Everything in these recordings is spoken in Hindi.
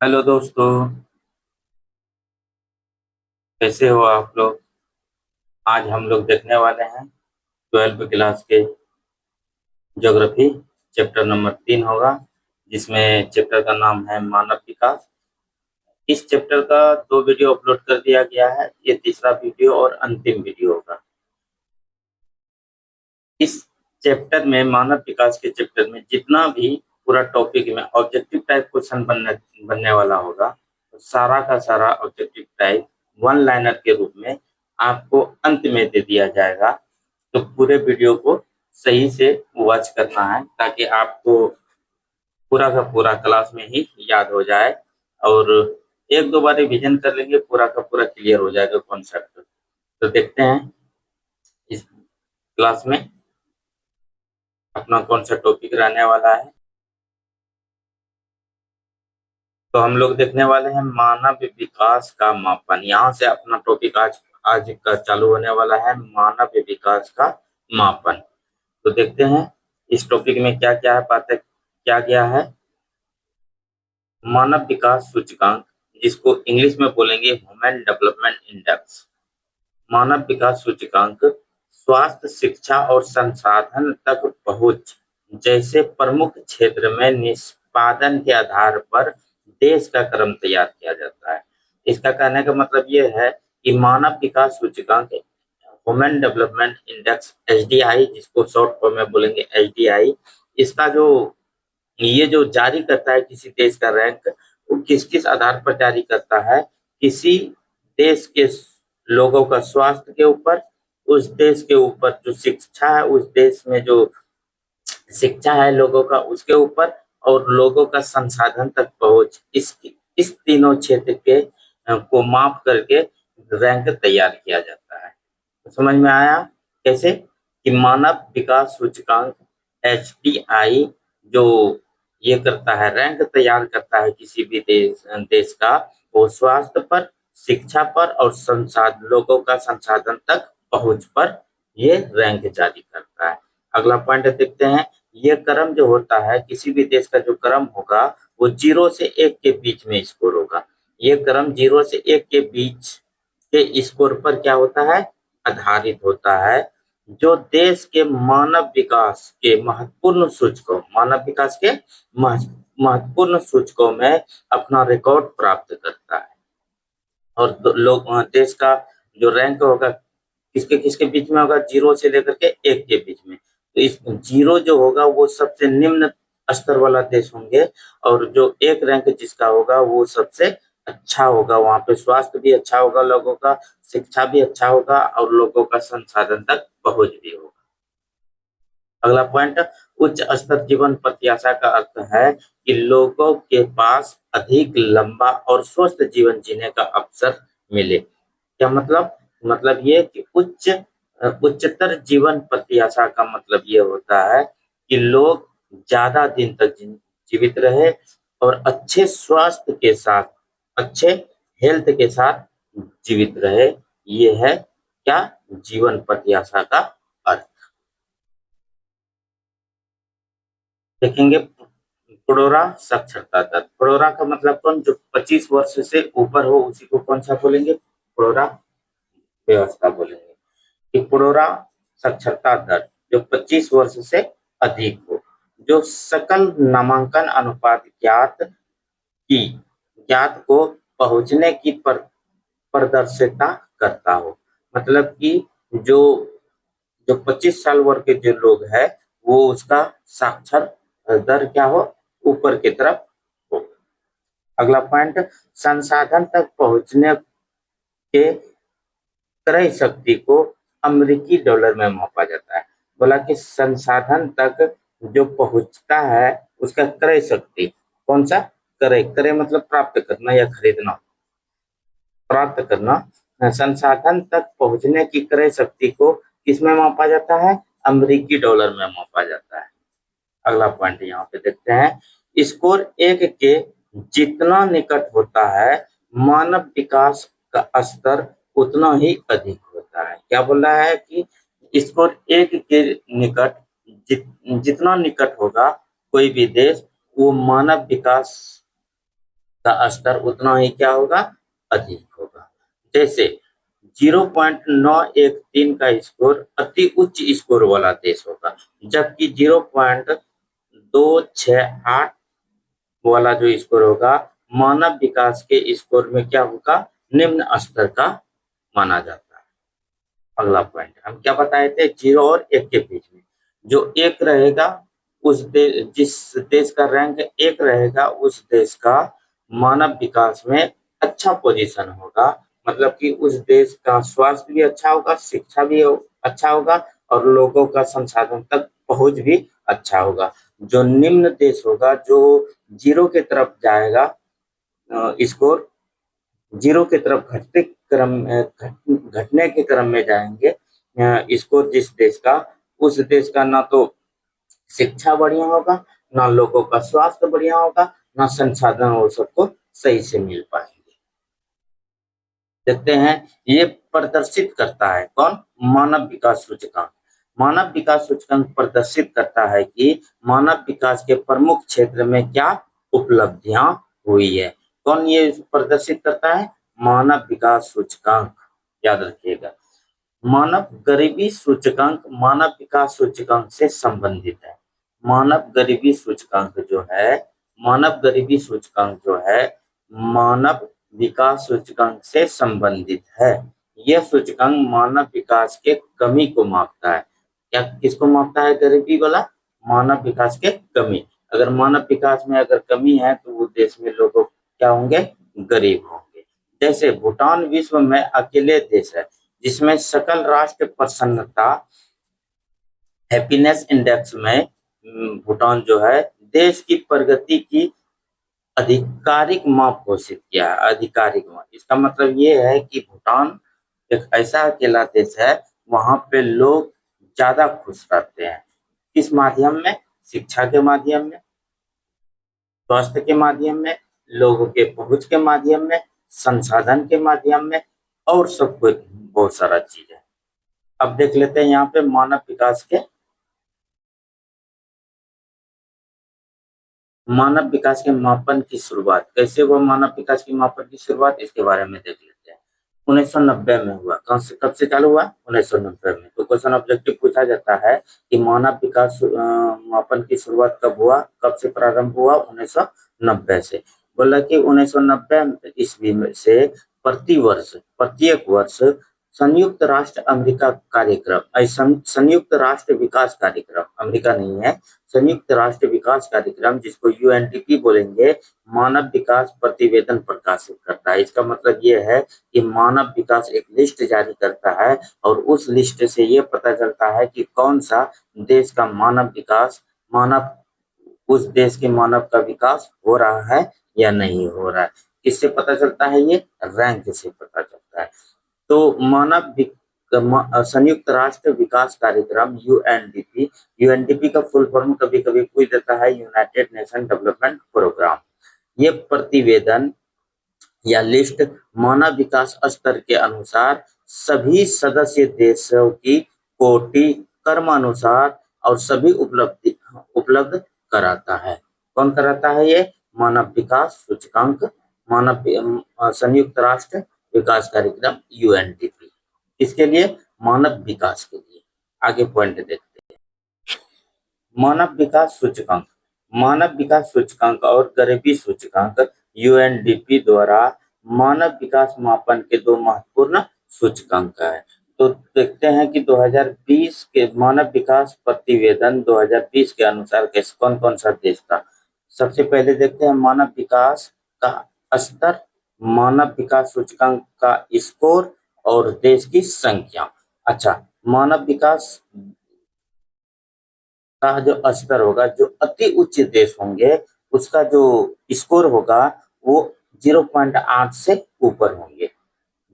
हेलो दोस्तों। कैसे हो आप लोग। आज हम लोग देखने वाले हैं 12वीं क्लास के ज्योग्राफी। चैप्टर नंबर 3 होगा, जिसमें चैप्टर का नाम है मानव विकास। इस चैप्टर का 2 वीडियो अपलोड कर दिया गया है, ये तीसरा वीडियो और अंतिम वीडियो होगा। इस चैप्टर में मानव विकास के चैप्टर में जितना भी पूरा टॉपिक में ऑब्जेक्टिव टाइप क्वेश्चन बनने वाला होगा, तो सारा का सारा ऑब्जेक्टिव टाइप वन लाइनर के रूप में आपको अंत में दे दिया जाएगा। तो पूरे वीडियो को सही से वॉच करना है, ताकि आपको पूरा का पूरा क्लास में ही याद हो जाए, और एक दो बार रिविजन कर लेंगे, पूरा का पूरा क्लियर हो जाएगा कॉन्सेप्ट। तो देखते हैं इस क्लास में अपना कौन सा टॉपिक रहने वाला है। तो हम लोग देखने वाले हैं मानव विकास का मापन। यहाँ से अपना टॉपिक आज आज का चालू होने वाला है, मानव विकास का मापन। तो देखते हैं इस टॉपिक में क्या क्या है, बातें क्या क्या है। मानव विकास सूचकांक, जिसको इंग्लिश में बोलेंगे ह्यूमन डेवलपमेंट इंडेक्स। मानव विकास सूचकांक स्वास्थ्य, शिक्षा और संसाधन तक पहुंच जैसे प्रमुख क्षेत्र में निष्पादन के आधार पर देश का क्रम तैयार किया जाता है। इसका कहने का मतलब ये है कि मानव विकास सूचकांक, ह्यूमन डेवलपमेंट इंडेक्स एचडीआई, जिसको शॉर्ट फॉर्म में बोलेंगे एचडीआई, इसका जो ये जो जारी करता है किसी देश का रैंक, वो किस किस आधार पर जारी करता है। किसी देश के लोगों का स्वास्थ्य के ऊपर, उस देश के ऊपर जो शिक्षा है, उस देश में जो शिक्षा है लोगों का, उसके ऊपर, और लोगों का संसाधन तक पहुंच, इस तीनों क्षेत्र के को माप करके रैंक तैयार किया जाता है। तो समझ में आया कैसे कि मानव विकास सूचकांक एचडीआई जो ये करता है, रैंक तैयार करता है किसी भी देश का, वो स्वास्थ्य पर, शिक्षा पर और संसाधन, लोगों का संसाधन तक पहुंच पर ये रैंक जारी करता है। अगला पॉइंट देखते हैं। ये क्रम जो होता है, किसी भी देश का जो क्रम होगा, वो 0 से 1 के बीच में स्कोर होगा। ये क्रम 0 से 1 के बीच के स्कोर पर क्या होता है, आधारित होता है, जो देश के मानव विकास के महत्वपूर्ण सूचकों, मानव विकास के महत्वपूर्ण सूचकों में अपना रिकॉर्ड प्राप्त करता है। और लोग देश का जो रैंक होगा, किसके किसके बीच में होगा, 0 से लेकर के 1 के बीच में। तो इस 0 जो होगा वो सबसे निम्न स्तर वाला देश होंगे, और जो 1 रैंक जिसका होगा वो सबसे अच्छा होगा। वहां पे स्वास्थ्य भी अच्छा होगा लोगों का, शिक्षा भी अच्छा होगा, और लोगों का संसाधन तक पहुंच भी होगा। अगला पॉइंट, उच्च स्तर जीवन प्रत्याशा का अर्थ है कि लोगों के पास अधिक लंबा और स्वस्थ जीवन जीने का अवसर मिले। क्या मतलब, मतलब ये कि उच्चतर जीवन प्रत्याशा का मतलब ये होता है कि लोग ज्यादा दिन तक जीवित रहे, और अच्छे स्वास्थ्य के साथ, अच्छे हेल्थ के साथ जीवित रहे। ये है क्या, जीवन प्रत्याशा का अर्थ। देखेंगे प्रोरा साक्षरता दर। प्रोरा का मतलब कौन, जो 25 वर्ष से ऊपर हो उसी को कौन सा बोलेंगे, प्रोरा व्यवस्था बोलेंगे। कि प्रोरा साक्षरता दर जो 25 वर्ष से अधिक हो, जो सकल नामांकन अनुपात की ज्ञात को पहुंचने की प्रदर्शिता करता हो। मतलब कि जो जो 25 साल वर्ग के जो लोग हैं, वो उसका साक्षर दर क्या हो, ऊपर की तरफ हो। अगला पॉइंट, संसाधन तक पहुंचने के क्रय शक्ति को अमेरिकी डॉलर में मापा जाता है। बोला कि संसाधन तक जो पहुंचता है उसका क्रय शक्ति, कौन सा, क्रय, क्रय मतलब प्राप्त करना या खरीदना, प्राप्त करना। संसाधन तक पहुंचने की क्रय शक्ति को किसमें मापा जाता है, अमेरिकी डॉलर में मापा जाता है। अगला पॉइंट यहाँ पे देखते हैं, स्कोर 1 के जितना निकट होता है, मानव विकास का स्तर उतना ही अधिक होता है। क्या बोल रहा है कि स्कोर 1 के निकट, जितना निकट होगा कोई भी देश, वो मानव विकास का स्तर उतना ही क्या होगा, अधिक होगा। जैसे 0.913 का स्कोर अति उच्च स्कोर वाला देश होगा, जबकि 0.268 वाला जो स्कोर होगा मानव विकास के स्कोर में क्या होगा, निम्न स्तर का माना जाता है। अगला पॉइंट हम क्या बताए थे, 0 और 1 के बीच में जो एक रहेगा जिस देश का रैंक एक रहेगा उस देश का मानव विकास में अच्छा पोजीशन होगा, मतलब कि उस देश का स्वास्थ्य भी अच्छा होगा, शिक्षा भी अच्छा होगा और लोगों का संसाधन तक पहुंच भी अच्छा होगा। जो निम्न देश होगा, जो 0 की तरफ जाएगा, स्कोर 0 की तरफ घटने के क्रम में जाएंगे स्कोर जिस देश का, उस देश का ना तो शिक्षा बढ़िया होगा, ना लोगों का स्वास्थ्य बढ़िया होगा, ना संसाधन वो सबको सही से मिल पाएंगे। देखते हैं ये प्रदर्शित करता है कौन, मानव विकास सूचकांक। मानव विकास सूचकांक प्रदर्शित करता है कि मानव विकास के प्रमुख क्षेत्र में क्या उपलब्धियां हुई है। कौन ये प्रदर्शित करता है, मानव विकास सूचकांक, याद रखिएगा। मानव गरीबी सूचकांक मानव विकास सूचकांक से संबंधित है। मानव गरीबी सूचकांक जो है, मानव गरीबी सूचकांक जो है मानव विकास सूचकांक से संबंधित है। यह सूचकांक मानव विकास के कमी को मापता है। क्या किसको मापता है, गरीबी वाला, मानव विकास के कमी। अगर मानव विकास में अगर कमी है तो वो देश में लोग क्या होंगे, गरीब होंगे। जैसे भूटान विश्व में अकेले देश है जिसमें सकल राष्ट्र प्रसन्नता हैप्पीनेस इंडेक्स में भूटान जो है देश की प्रगति की आधिकारिक माप घोषित किया है। आधिकारिक माप, इसका मतलब ये है कि भूटान एक ऐसा अकेला देश है वहां पे लोग ज्यादा खुश रहते हैं। किस माध्यम में, शिक्षा के माध्यम में, स्वास्थ्य के माध्यम में, लोगों के पहुंच के माध्यम में, संसाधन के माध्यम में और सब कुछ बहुत सारा चीज है। अब देख लेते हैं यहाँ पे मानव विकास के मापन की शुरुआत कैसे हुआ। मानव विकास की मापन की शुरुआत इसके बारे में देख लेते हैं। 1990 में हुआ। कब से चालू हुआ, 1990 में। तो क्वेश्चन ऑब्जेक्टिव पूछा जाता है कि मानव विकास मापन की शुरुआत कब हुआ, कब से प्रारंभ हुआ, 1990 से। बोला कि 1990 ईस्वी से प्रत्येक वर्ष संयुक्त राष्ट्र अमेरिका कार्यक्रम, संयुक्त राष्ट्र विकास कार्यक्रम, अमेरिका नहीं है, संयुक्त राष्ट्र विकास कार्यक्रम जिसको यूएनडीपी बोलेंगे, मानव विकास प्रतिवेदन प्रकाशित करता है। इसका मतलब ये है कि मानव विकास एक लिस्ट जारी करता है और उस लिस्ट से ये पता चलता है कि कौन सा देश का मानव उस देश के मानव का विकास हो रहा है या नहीं हो रहा है। किससे पता चलता है, ये रैंक से पता चलता है। तो संयुक्त राष्ट्र विकास कार्यक्रम यूएनडीपी का फुल फॉर्म कभी कभी पूछ देता है यूनाइटेड नेशन डेवलपमेंट प्रोग्राम। ये प्रतिवेदन या लिस्ट मानव विकास स्तर के अनुसार सभी सदस्य देशों की कोटि क्रमानुसार और सभी उपलब्ध कराता है। कौन कराता है ये, मानव विकास सूचकांक, संयुक्त राष्ट्र विकास कार्यक्रम यूएनडीपी। इसके लिए, मानव विकास के लिए। आगे पॉइंट देखते हैं। मानव विकास सूचकांक और गरीबी सूचकांक यूएनडीपी द्वारा मानव विकास मापन के दो महत्वपूर्ण सूचकांक है। तो देखते हैं कि 2020 के मानव विकास प्रतिवेदन 2020 के अनुसार कौन कौन सा देश था। सबसे पहले देखते हैं मानव विकास का स्तर, मानव विकास सूचकांक का स्कोर और देश की संख्या। अच्छा, मानव विकास का जो स्तर होगा, जो अति उच्च देश होंगे उसका जो स्कोर होगा वो 0.8 से ऊपर होंगे,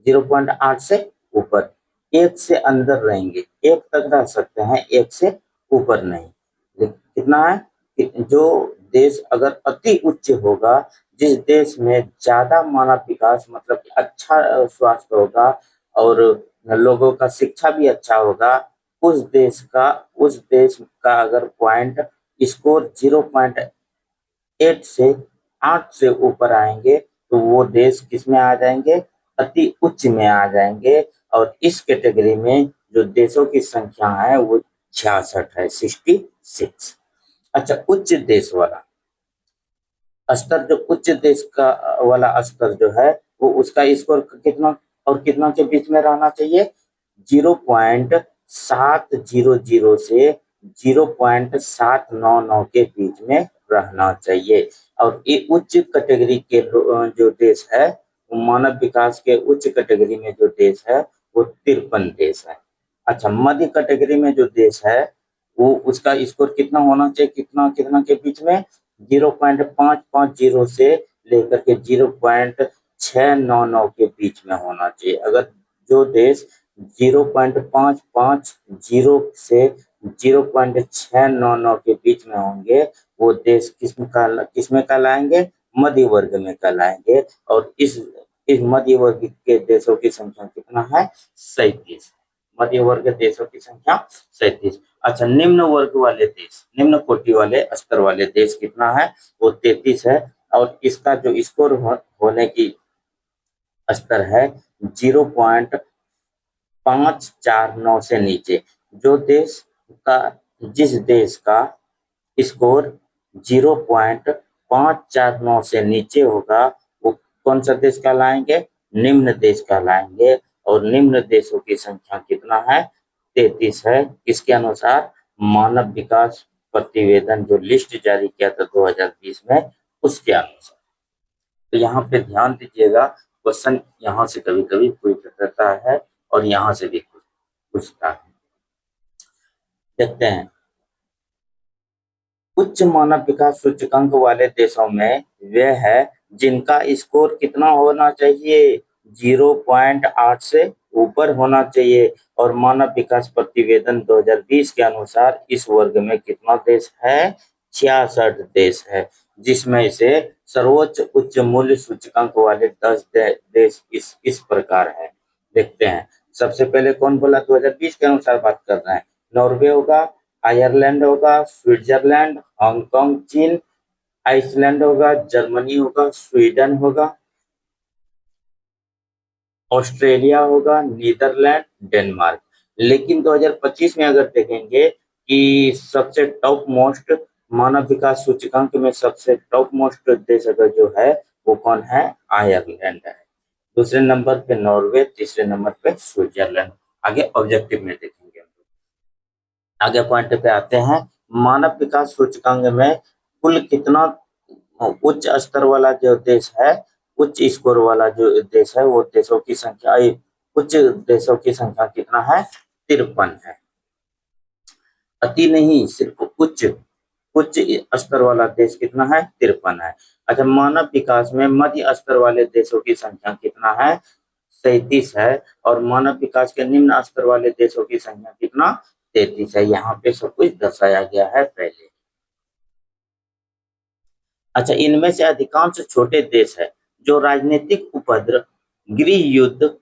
0.8 से ऊपर। 1 से अंदर रहेंगे, 1 तक रह सकते हैं, 1 से ऊपर नहीं। कितना है, जो देश अगर अति उच्च होगा, जिस देश में ज्यादा मानव विकास मतलब कि अच्छा स्वास्थ्य होगा और लोगों का शिक्षा भी अच्छा होगा, उस देश का अगर पॉइंट स्कोर 0.8 से 8 से ऊपर आएंगे तो वो देश किसमें आ जाएंगे, अति उच्च में आ जाएंगे। और इस कैटेगरी में जो देशों की संख्या है वो 66 है, 66। अच्छा, उच्च देश वाला स्तर, जो उच्च देश का वाला स्तर जो है वो उसका स्कोर कितना और कितना के बीच में रहना चाहिए, 0.700 से 0.799 के बीच में रहना चाहिए। और ये उच्च कैटेगरी के जो देश है, मानव विकास के उच्च कैटेगरी में जो देश है वो 53 देश है। अच्छा, मध्य कैटेगरी में जो देश है वो उसका स्कोर कितना होना चाहिए, कितना कितना के बीच में, 0.550 से लेकर के 0.699 के बीच में होना चाहिए। अगर जो देश 0.550 से 0.699 के बीच में होंगे वो देश किसमें कहलाएंगे, मध्य वर्ग में कहलाएंगे। और इस मध्य वर्ग के देशों की संख्या कितना है, 37। मध्य वर्ग देशों की संख्या 37। अच्छा, निम्न वर्ग वाले देश, निम्न कोटि वाले स्तर वाले देश कितना है, वो 33 है। और इसका जो स्कोर होने की स्तर है 0.549 से नीचे। जो देश का जिस देश का स्कोर 0.549 से नीचे होगा वो कौन सा देश कहलाएंगे, निम्न देश कहलाएंगे। और निम्न देशों की संख्या कितना है, 33 है। इसके अनुसार मानव विकास प्रतिवेदन जो लिस्ट जारी किया था 2020 में, उसके अनुसार। तो यहाँ पे ध्यान दीजिएगा, क्वेश्चन यहाँ से कभी कभी पूछ करता है और यहाँ से भी पूछता है। देखते हैं, उच्च मानव विकास सूचकांक वाले देशों में वे है जिनका स्कोर कितना होना चाहिए, 0.8 से ऊपर होना चाहिए। और मानव विकास प्रतिवेदन 2020 के अनुसार इस वर्ग में कितना देश है, 66 देश है। जिसमें से सर्वोच्च उच्च मूल्य सूचकांक वाले 10 देश इस प्रकार है। देखते हैं, सबसे पहले कौन बोला, 2020 के अनुसार बात कर रहे हैं। नॉर्वे होगा, आयरलैंड होगा, स्विट्जरलैंड, हांगकांग, चीन, आइसलैंड होगा, जर्मनी होगा, स्वीडन होगा, ऑस्ट्रेलिया होगा, नीदरलैंड, डेनमार्क। लेकिन 2025 में अगर देखेंगे कि सबसे टॉप मोस्ट मानव विकास सूचकांक में सबसे टॉप मोस्ट देश अगर जो है वो कौन है, आयरलैंड है। दूसरे नंबर पे नॉर्वे, तीसरे नंबर पे स्विट्जरलैंड। आगे ऑब्जेक्टिव में देखेंगे। आगे पॉइंट पे आते हैं, मानव विकास सूचकांक में कुल कितना उच्च स्तर वाला जो देश है, उच्च स्कोर वाला जो देश है वो देशों की संख्या, उच्च देशों की संख्या कितना है, 53 है। अति नहीं, सिर्फ उच्च उच्च स्तर वाला देश कितना है, 53 है। अच्छा, मानव विकास में मध्य स्तर वाले देशों की संख्या कितना है, 37 है। और मानव विकास के निम्न स्तर वाले देशों की संख्या कितना, 33 है। यहाँ पे सब कुछ दर्शाया गया है पहले। अच्छा, इनमें से अधिकांश छोटे देश है जो राजनीतिक उपद्रव, गृह युद्ध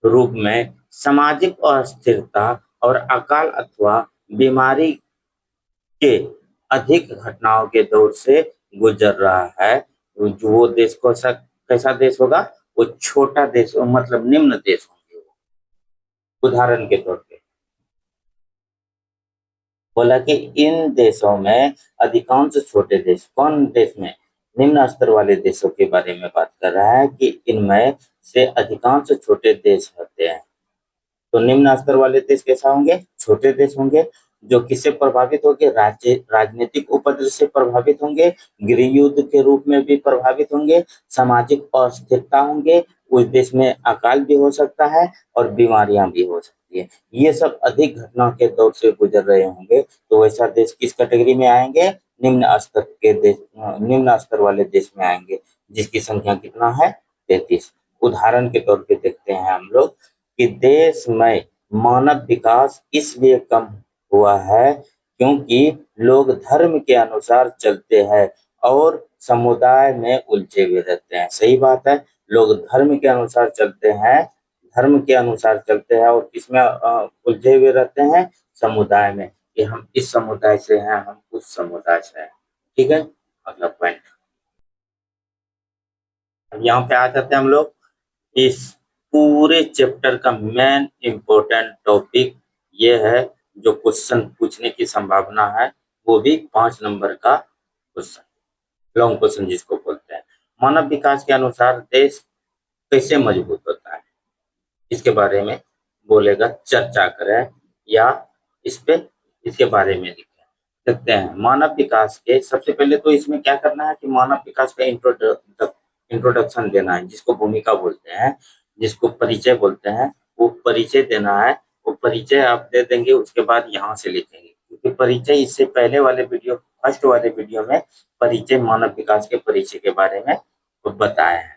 रूप में सामाजिक अस्थिरता और अकाल अथवा बीमारी के अधिक घटनाओं के दौर से गुजर रहा है। जो वो देश को कैसा देश होगा, वो छोटा देश, मतलब निम्न देश होंगे। उदाहरण के तौर पे बोला कि इन देशों में अधिकांश छोटे देश, कौन देश में, निम्न स्तर वाले देशों के बारे में बात कर रहा है कि इनमें से अधिकांश छोटे देश होते हैं। तो निम्न स्तर वाले देश कैसा होंगे, छोटे देश होंगे। जो किससे प्रभावित होंगे, राजनीतिक उपद्रव से प्रभावित होंगे, गृह युद्ध के रूप में भी प्रभावित होंगे, सामाजिक अस्थिरता होंगे, उस देश में अकाल भी हो सकता है और बीमारियां भी हो सकती है। ये सब अधिक घटना के दौर से गुजर रहे होंगे। तो वैसा देश किस कैटेगरी में आएंगे, निम्न स्तर के देश, निम्न स्तर वाले देश में आएंगे, जिसकी संख्या कितना है, 33। उदाहरण के तौर पे देखते हैं हम लोग कि देश में मानव विकास इसलिए कम हुआ है क्योंकि लोग धर्म के अनुसार चलते हैं और समुदाय में उलझे हुए रहते हैं। सही बात है, लोग धर्म के अनुसार चलते हैं, धर्म के अनुसार चलते हैं और किसमें उलझे हुए रहते हैं, समुदाय में, कि हम इस समुदाय से हैं, हम उस समुदाय से हैं। ठीक है, अगला पॉइंट। अब यहाँ पे आ जाते हैं हम लोग इस पूरे चैप्टर का मेन इम्पोर्टेंट टॉपिक ये है, जो क्वेश्चन पूछने की संभावना है, वो भी 5 नंबर का क्वेश्चन, लॉन्ग क्वेश्चन जिसको बोलते हैं। मानव विकास के अनुसार देश कैसे मजबूत होता है, इसके बारे में बोलेगा, चर्चा करें या इस पे इसके बारे में लिखें। देखते हैं मानव विकास के, सबसे पहले तो इसमें क्या करना है कि मानव विकास का इंट्रोडक्शन देना है, जिसको भूमिका बोलते हैं, जिसको परिचय बोलते हैं, वो परिचय देना है। वो परिचय आप दे देंगे, उसके बाद यहाँ से लिखेंगे, क्योंकि परिचय इससे पहले वाले वीडियो, फर्स्ट वाले वीडियो में परिचय, मानव विकास के परिचय के बारे में बताया है।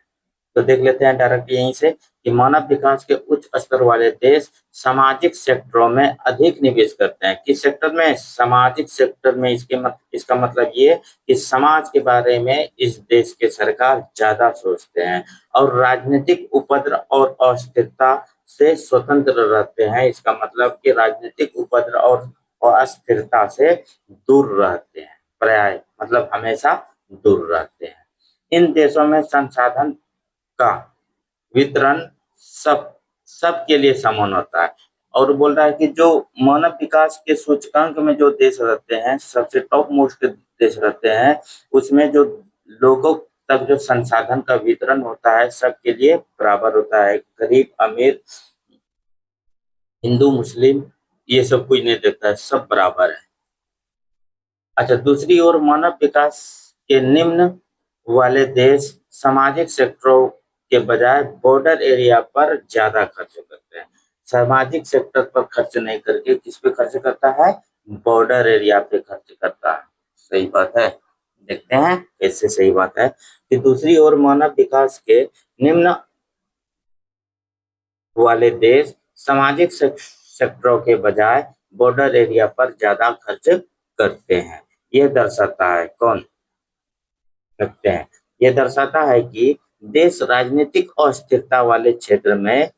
तो देख लेते हैं डायरेक्ट यहीं से कि मानव विकास के उच्च स्तर वाले देश सामाजिक सेक्टरों में अधिक निवेश करते हैं। किस सेक्टर में? सामाजिक सेक्टर में। इसका मतलब ये कि समाज के बारे में इस देश के सरकार ज्यादा सोचते हैं और राजनीतिक उपद्रव और अस्थिरता से स्वतंत्र रहते हैं। इसका मतलब कि राजनीतिक उपद्रव और अस्थिरता से दूर रहते हैं, पर्याय मतलब हमेशा दूर रहते हैं। इन देशों में संसाधन का वितरण सबके लिए समान होता है। और बोल रहा है कि जो मानव विकास के सूचकांक में जो देश रहते हैं, सबसे टॉप मोस्ट देश रहते हैं, उसमें जो लोगों तक जो संसाधन का वितरण होता है सबके लिए बराबर होता है। गरीब अमीर, हिंदू मुस्लिम, ये सब कुछ नहीं देखता है, सब बराबर है। अच्छा, दूसरी ओर मानव विकास के निम्न वाले देश सामाजिक सेक्टरों के बजाय बॉर्डर एरिया पर ज्यादा खर्च करते हैं। सामाजिक सेक्टर पर खर्च नहीं करके किस पे खर्च करता है? बॉर्डर एरिया पे खर्च करता है। सही बात है। देखते हैं कैसे सही बात है कि दूसरी ओर मानव विकास के निम्न वाले देश सामाजिक सेक्टरों के बजाय बॉर्डर एरिया पर ज्यादा खर्च करते हैं। यह दर्शाता है, कौन रखते हैं, यह दर्शाता है कि देश राजनीतिक अस्थिरता वाले क्षेत्र में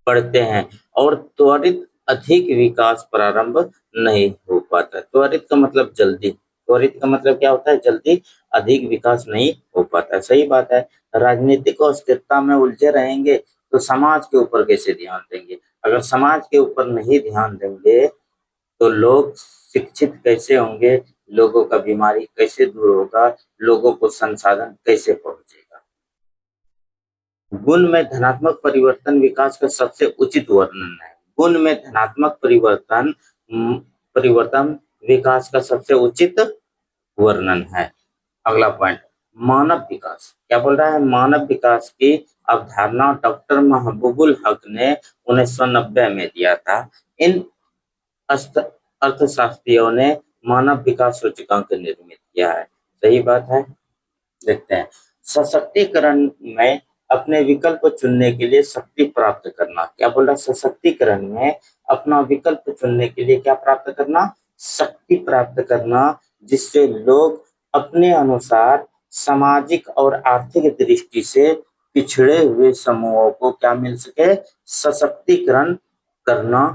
पड़ते हैं और त्वरित अधिक विकास प्रारंभ नहीं हो पाता। त्वरित का मतलब जल्दी, त्वरित का मतलब क्या होता है? जल्दी। अधिक विकास नहीं हो पाता। सही बात है। राजनीतिक अस्थिरता में उलझे रहेंगे तो समाज के ऊपर कैसे ध्यान देंगे? अगर समाज के ऊपर नहीं ध्यान देंगे तो लोग शिक्षित कैसे होंगे? लोगों का बीमारी कैसे दूर होगा? लोगों को संसाधन कैसे पहुंचेगा? गुण में धनात्मक परिवर्तन विकास का सबसे उचित वर्णन है। गुण में धनात्मक परिवर्तन विकास का सबसे उचित वर्णन है। अगला पॉइंट, मानव विकास। क्या बोल रहा है? मानव विकास की अवधारणा डॉक्टर महबूबुल हक ने 1990 में दिया था। इन अर्थशास्त्रियों ने मानव विकास सूचकांक निर्मित किया है। सही बात है। देखते हैं, सशक्तिकरण में अपने विकल्प चुनने के लिए शक्ति प्राप्त करना। क्या बोल रहा है? सशक्तिकरण में अपना विकल्प चुनने के लिए क्या प्राप्त करना? शक्ति प्राप्त करना, जिससे लोग अपने अनुसार सामाजिक और आर्थिक दृष्टि से पिछड़े हुए समूहों को क्या मिल सके? सशक्तिकरण करना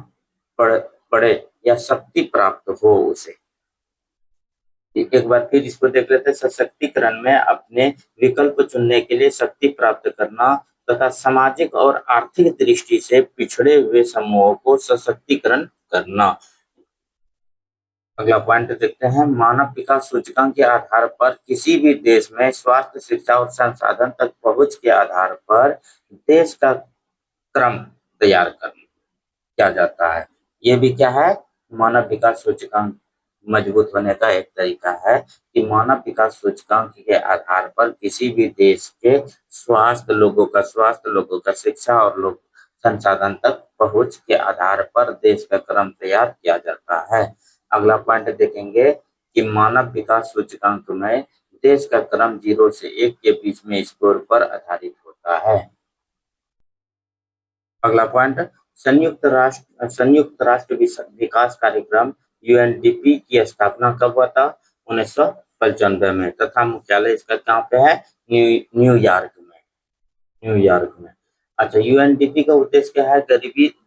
पड़े या शक्ति प्राप्त हो उसे। एक बार फिर इसको देख लेते हैं। सशक्तिकरण में अपने विकल्प चुनने के लिए शक्ति प्राप्त करना तथा सामाजिक और आर्थिक दृष्टि से पिछड़े हुए समूहों को सशक्तिकरण करना। अगला पॉइंट देखते हैं, मानव विकास सूचकांक के आधार पर किसी भी देश में स्वास्थ्य, शिक्षा और संसाधन तक पहुंच के आधार पर देश का क्रम तैयार करना किया जाता है। ये भी क्या है? मानव विकास सूचकांक मजबूत होने का एक तरीका है कि मानव विकास सूचकांक के आधार पर किसी भी देश के स्वास्थ्य, लोगों का शिक्षा और लोग संसाधन तक पहुंच के आधार पर देश का क्रम तैयार किया जाता है। अगला पॉइंट देखेंगे कि मानव विकास सूचकांक में देश का क्रम 0 से 1 के बीच में स्कोर पर आधारित होता है। अगला पॉइंट, संयुक्त राष्ट्र विकास कार्यक्रम यूएनडीपी की स्थापना कब हुआ था? 1995 में, तथा मुख्यालय इसका कहाँ पे है? न्यूयॉर्क में। अच्छा, यूएनडीपी का उद्देश्य क्या है?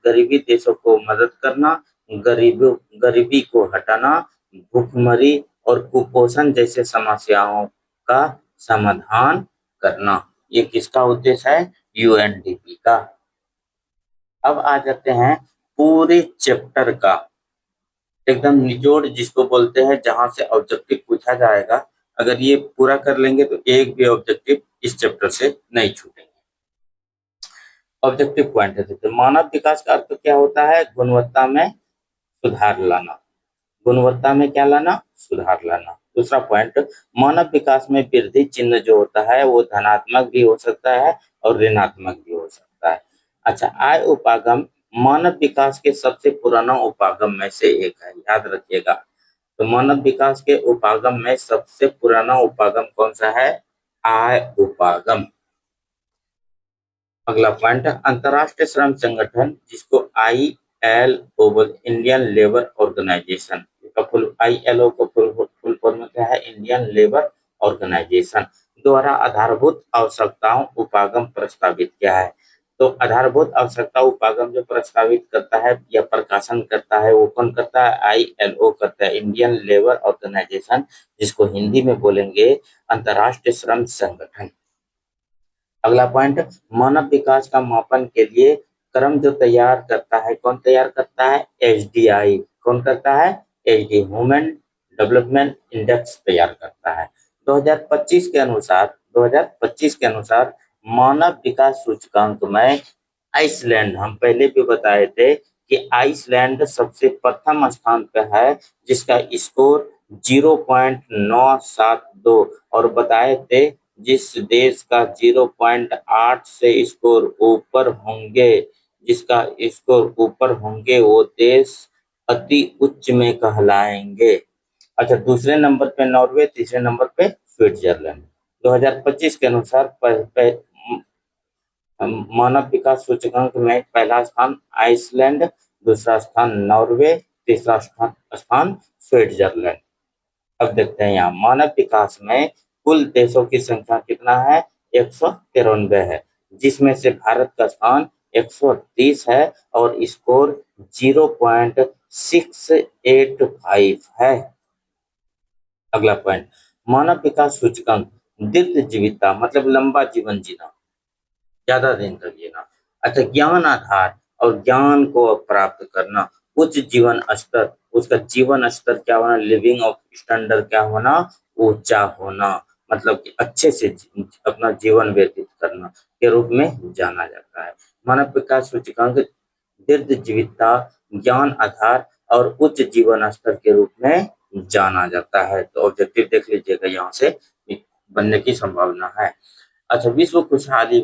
गरीबी देशों को मदद करना, गरीबी को हटाना, भूखमरी और कुपोषण जैसे समस्याओं का समाधान करना। ये किसका उद्देश्य है? यूएनडीपी का। अब आ जाते हैं पूरे चैप्टर का एकदम निचोड़ जिसको बोलते हैं, जहां से ऑब्जेक्टिव पूछा जाएगा। अगर ये पूरा कर लेंगे तो एक भी ऑब्जेक्टिव इस चैप्टर से नहीं छूटेंगे। ऑब्जेक्टिव पॉइंट है, मानव विकास का अर्थ क्या होता है? गुणवत्ता में सुधार लाना। गुणवत्ता में क्या लाना? सुधार लाना। दूसरा पॉइंट, मानव विकास में वृद्धि चिन्ह जो होता है वो धनात्मक भी हो सकता है और ऋणात्मक भी हो सकता है। अच्छा, आय उपागम मानव विकास के सबसे पुराना उपागम में से एक है, याद रखिएगा। तो मानव विकास के उपागम में सबसे पुराना उपागम कौन सा है? आय उपागम। अगला पॉइंट, अंतरराष्ट्रीय श्रम संगठन जिसको ILO बोलते, इंडियन लेबर ऑर्गेनाइजेशन का फुल, ILO का फुल फॉर्म क्या है? इंडियन लेबर ऑर्गेनाइजेशन द्वारा आधारभूत आवश्यकताओं उपागम प्रस्तावित किया है। तो आधारभूत आवश्यकता उपागम जो प्रस्तावित करता है या प्रकाशन करता है वो कौन करता है? ILO करता है, इंडियन लेबर ऑर्गेनाइजेशन, जिसको हिंदी में बोलेंगे अंतरराष्ट्रीय श्रम संगठन। अगला पॉइंट, मानव विकास का मापन के लिए क्रम जो तैयार करता है, कौन तैयार करता है? HDI। कौन करता है? HD, ह्यूमन डेवलपमेंट इंडेक्स तैयार करता है। 2025 के अनुसार मानव विकास सूचकांक में आइसलैंड, हम पहले भी बताए थे कि आइसलैंड सबसे प्रथम स्थान पे है, जिसका स्कोर 0.972, और बताए थे जिस देश का 0.8 से स्कोर ऊपर होंगे, जिसका स्कोर ऊपर होंगे वो देश अति उच्च में कहलाएंगे। अच्छा, दूसरे नंबर पे नॉर्वे, तीसरे नंबर पे स्विट्जरलैंड। 2025 के अनुसार मानव विकास सूचकांक में पहला स्थान आइसलैंड, दूसरा स्थान नॉर्वे, तीसरा स्थान स्विट्जरलैंड। अब देखते हैं यहाँ मानव विकास में कुल देशों की संख्या कितना है? 193 है, जिसमें से भारत का स्थान 130 है और स्कोर 0.685 है। अगला पॉइंट, मानव विकास सूचकांक दीर्घ जीविता मतलब लंबा जीवन जीना, ज्यादा दिन तक जीना। अच्छा, ज्ञान आधार और ज्ञान को प्राप्त करना, उच्च जीवन स्तर, उसका जीवन स्तर क्या होना? लिविंग ऑफ स्टैंडर्ड क्या होना? ऊंचा होना, मतलब कि अच्छे से अपना जीवन व्यतीत करना के रूप में जाना जाता है। मानव विकास सूचकांक दीर्घ जीविता, ज्ञान आधार और उच्च जीवन स्तर के रूप में जाना जाता है। तो ऑब्जेक्टिव देख लीजिएगा, यहाँ से बनने की संभावना है। अच्छा, विश्व खुशहाली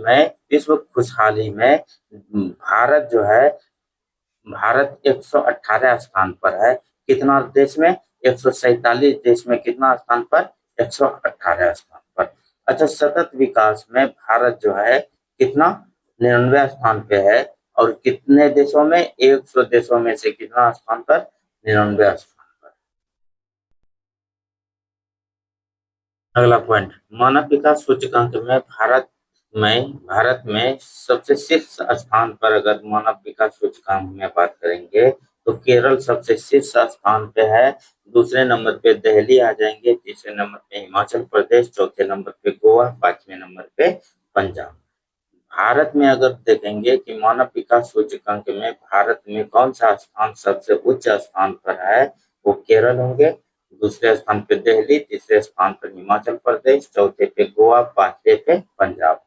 में भारत जो है, भारत 118 स्थान पर है। कितना देश में? 147 देश में कितना स्थान पर? 118 स्थान पर। अच्छा, सतत विकास में भारत जो है कितना? 99 स्थान पे है, और कितने देशों में? 100 देशों में से कितना स्थान पर? 99 स्थान पर। अगला पॉइंट, मानव विकास सूचकांक में भारत में सबसे शीर्ष स्थान पर अगर मानव विकास सूचकांक में बात करेंगे तो केरल सबसे शीर्ष स्थान पे है। दूसरे नंबर पे दिल्ली आ जाएंगे, तीसरे नंबर पे हिमाचल प्रदेश, चौथे नंबर पे गोवा, पांचवें नंबर पे पंजाब। भारत में अगर देखेंगे कि मानव विकास सूचकांक में भारत में कौन सा स्थान सबसे उच्च स्थान पर है, वो केरल होंगे। दूसरे स्थान पे दिल्ली, तीसरे स्थान पर हिमाचल प्रदेश, चौथे पे गोवा, पांचवे पे पंजाब।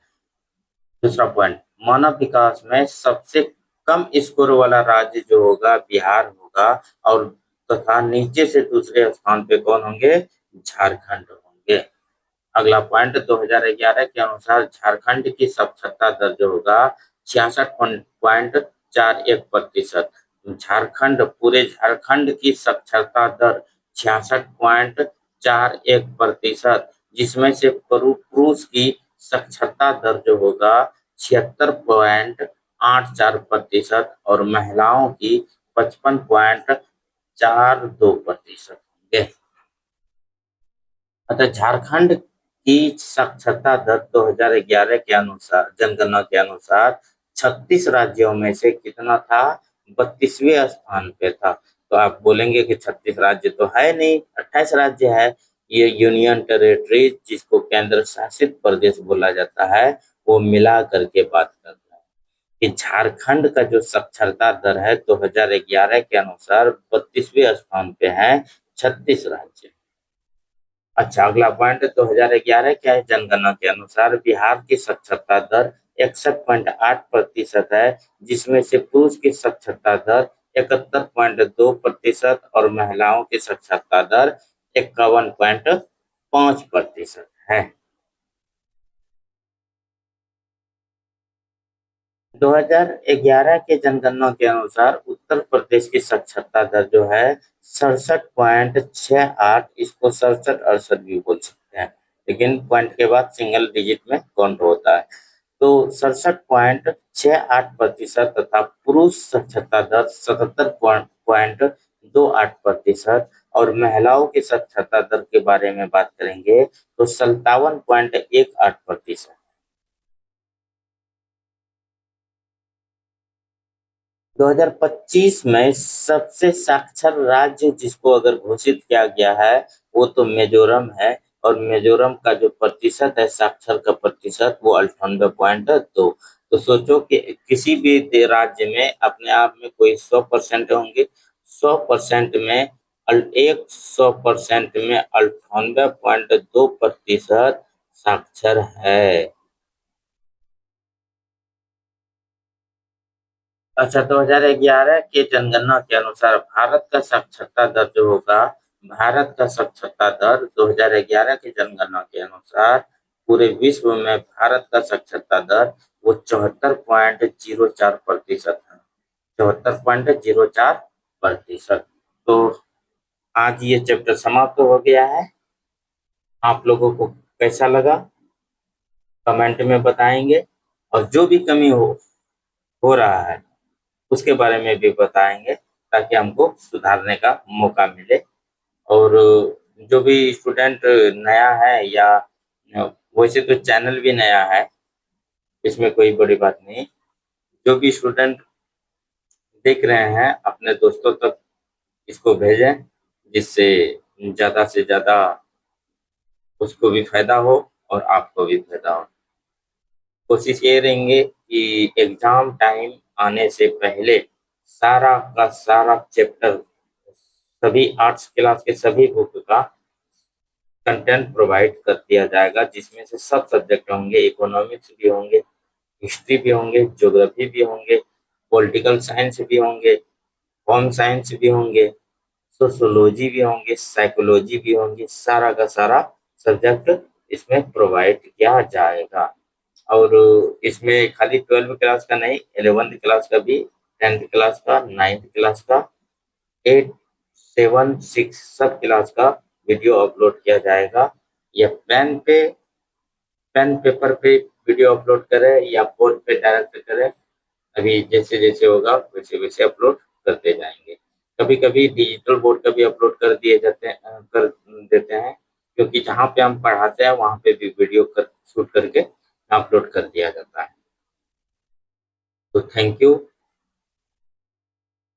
दूसरा पॉइंट, मानव विकास में सबसे कम स्कोर वाला राज्य जो होगा बिहार होगा, और तथा नीचे से दूसरे स्थान पे कौन होंगे? झारखंड होंगे। अगला पॉइंट, 2011 के अनुसार झारखंड की साक्षरता दर जो होगा 66.41%। पूरे झारखंड की साक्षरता दर 66.41%, जिसमें से पुरुष की साक्षरता दर जो होगा 76.84% और महिलाओं की 55.42% होंगे। अतः झारखंड की साक्षरता दर 2011 के अनुसार, जनगणना के अनुसार 36 राज्यों में से कितना था? 32वें स्थान पे था। तो आप बोलेंगे कि 36 राज्य तो है नहीं, 28 राज्य है। ये यूनियन टेरिटरी जिसको केंद्र शासित प्रदेश बोला जाता है, वो मिला करके बात करता है कि झारखंड का जो साक्षरता दर है 2011 के अनुसार 32वें स्थान पे है 36 राज्य। अच्छा, अगला पॉइंट 2011 क्या है, जनगणना के अनुसार बिहार की साक्षरता दर 61.8% है, जिसमें से पुरुष की साक्षरता दर 71.2% और महिलाओं की साक्षरता दर 51.5% है। 2011 के जनगणना के अनुसार उत्तर प्रदेश की साक्षरता दर जो है 67.68, इसको 67-68 भी बोल सकते हैं, लेकिन पॉइंट के बाद सिंगल डिजिट में काउंट होता है। तो 67.68% तथा पुरुष साक्षरता दर 77.28% और महिलाओं की साक्षरता दर के बारे में बात करेंगे तो 57.18%। 2025 में सबसे साक्षर राज्य जिसको अगर घोषित किया गया है वो तो मिजोरम है, और मिजोरम का जो प्रतिशत है साक्षर का प्रतिशत वो 98.2। तो सोचो कि किसी भी राज्य में अपने आप में कोई 100% होंगे, 100% में 100% में 98.2% साक्षर है। अच्छा, 2011 के जनगणना के अनुसार भारत का साक्षरता दर जो होगा, भारत का साक्षरता दर 2011 की जनगणना के अनुसार पूरे विश्व में भारत का साक्षरता दर वो 74.04% है, 74.04%। तो आज ये चैप्टर समाप्त हो गया है। आप लोगों को कैसा लगा कमेंट में बताएंगे, और जो भी कमी हो रहा है उसके बारे में भी बताएंगे ताकि हमको सुधारने का मौका मिले। और जो भी स्टूडेंट नया है या वैसे तो चैनल भी नया है, इसमें कोई बड़ी बात नहीं। जो भी स्टूडेंट देख रहे हैं अपने दोस्तों तक इसको भेजें, जिससे ज़्यादा से ज़्यादा उसको भी फायदा हो और आपको भी फायदा हो। कोशिश ये रहेंगे कि एग्जाम टाइम आने से पहले सारा का सारा चैप्टर, सभी आर्ट्स क्लास के सभी बुक का कंटेंट प्रोवाइड कर दिया जाएगा, जिसमें से सब सब्जेक्ट होंगे, इकोनॉमिक्स भी होंगे, हिस्ट्री भी होंगे, ज्योग्राफी भी होंगे, पॉलिटिकल साइंस भी होंगे, होम साइंस भी होंगे, सोशियोलॉजी भी होंगे, साइकोलॉजी भी होंगे, सारा का सारा सब्जेक्ट इसमें प्रोवाइड किया जाएगा। और इसमें खाली 12वीं क्लास का नहीं, 11वीं क्लास का भी, 10th क्लास का, 9th क्लास का, 8, 7, 6 सब क्लास का वीडियो अपलोड किया जाएगा। या पेन पेपर पे वीडियो अपलोड करें या फोन पे डायरेक्ट करें, अभी जैसे जैसे होगा वैसे वैसे अपलोड करते जाएंगे। कभी कभी डिजिटल बोर्ड का भी अपलोड कर देते हैं, क्योंकि जहाँ पे हम पढ़ाते हैं वहाँ पे भी वीडियो शूट करके अपलोड कर दिया जाता है। तो थैंक यू।